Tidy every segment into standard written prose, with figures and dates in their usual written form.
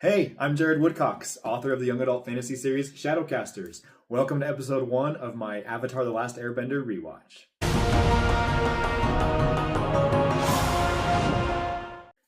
Hey, I'm Jared Woodcox, author of the young adult fantasy series Shadowcasters. Welcome to episode 1 of my Avatar The Last Airbender rewatch.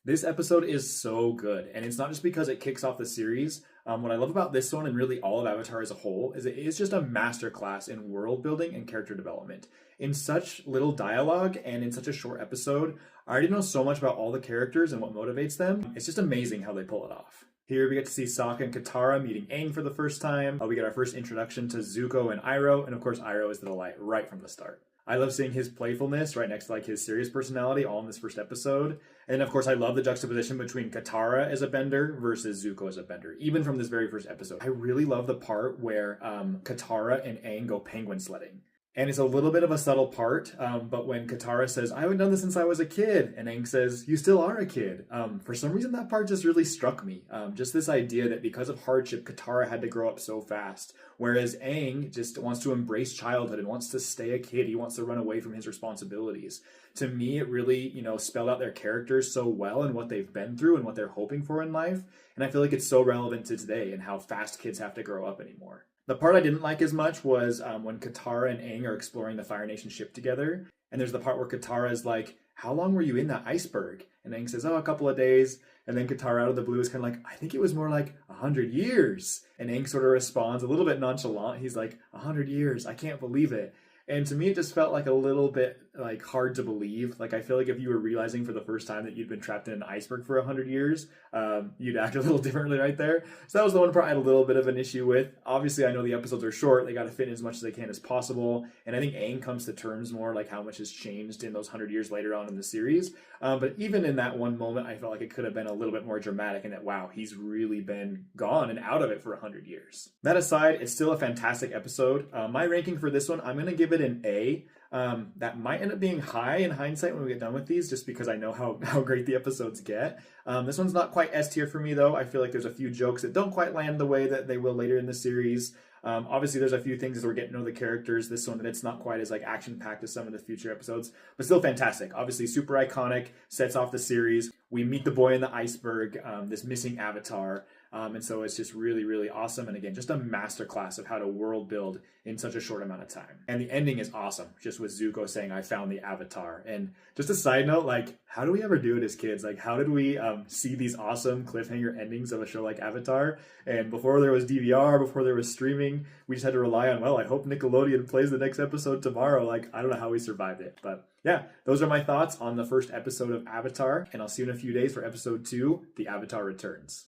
This episode is so good, and it's not just because it kicks off the series. What I love about this one and really all of Avatar as a whole is it is just a masterclass in world building and character development. In such little dialogue and in such a short episode, I already know so much about all the characters and what motivates them. It's just amazing how they pull it off. Here we get to see Sokka and Katara meeting Aang for the first time. We get our first introduction to Zuko and Iroh, and of course Iroh is the delight right from the start. I love seeing his playfulness right next to his serious personality all in this first episode. And of course I love the juxtaposition between Katara as a bender versus Zuko as a bender, even from this very first episode. I really love the part where Katara and Aang go penguin sledding. And it's a little bit of a subtle part, but when Katara says, I haven't done this since I was a kid, and Aang says, you still are a kid. For some reason, that part just really struck me. Just this idea that because of hardship, Katara had to grow up so fast, whereas Aang just wants to embrace childhood and wants to stay a kid. He wants to run away from his responsibilities. To me, it really, spelled out their characters so well and what they've been through and what they're hoping for in life. And I feel like it's so relevant to today and how fast kids have to grow up anymore. The part I didn't like as much was when Katara and Aang are exploring the Fire Nation ship together. And there's the part where Katara is like, how long were you in that iceberg? And Aang says, a couple of days. And then Katara out of the blue is kind of like, I think it was more like 100 years. And Aang sort of responds a little bit nonchalant. He's like, 100 years, I can't believe it. And to me, it just felt like a little bit hard to believe. I feel like if you were realizing for the first time that you'd been trapped in an iceberg for 100 years, you'd act a little differently right there. So that was the one part I had a little bit of an issue with. Obviously, I know the episodes are short. They got to fit in as much as they can as possible. And I think Aang comes to terms more how much has changed in those 100 years later on in the series. But even in that one moment, I felt like it could have been a little bit more dramatic in that, wow, he's really been gone and out of it for 100 years. That aside, it's still a fantastic episode. My ranking for this one, I'm going to give it an A. That might end up being high in hindsight when we get done with these, just because I know how great the episodes get. This one's not quite S tier for me, though. I feel like there's a few jokes that don't quite land the way that they will later in the series. Obviously, there's a few things as we're getting to know the characters. This one that it's not quite as action-packed as some of the future episodes, but still fantastic. Obviously, super iconic, sets off the series. We meet the boy in the iceberg, this missing avatar. And so it's just really, really awesome. And again, just a masterclass of how to world build in such a short amount of time. And the ending is awesome, just with Zuko saying, I found the avatar. And just a side note, how do we ever do it as kids? How did we see these awesome cliffhanger endings of a show like Avatar? And before there was DVR, before there was streaming, we just had to rely on, I hope Nickelodeon plays the next episode tomorrow. I don't know how we survived it. But yeah, those are my thoughts on the first episode of Avatar. And I'll see you in a few days for episode 2, The Avatar Returns.